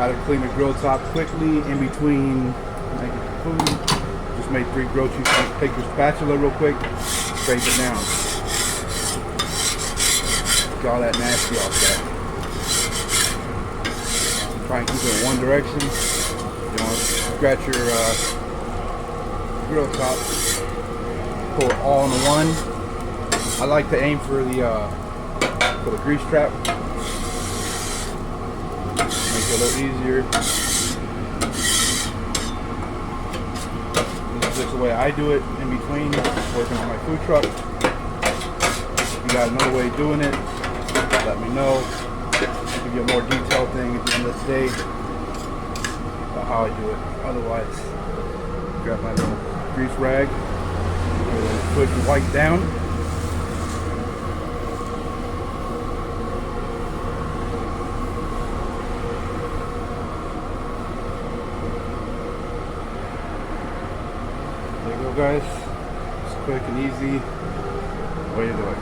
how to clean a grill top quickly in between making food. Just made 3 grilled cheese. Take your spatula real quick, scrape it down. Get all that nasty off that. Try and keep it in one direction. You want to scratch your grill top. Pull it all into one. I like to aim for the grease trap. Make it a little easier. This is just the way I do it in between working on my food truck. If you got another way of doing it, let me know. I'll give you a more detailed thing at the end of the day about how I do it. Otherwise, grab my little grease rag, put the white down. There you go, guys. It's quick and easy way to do it.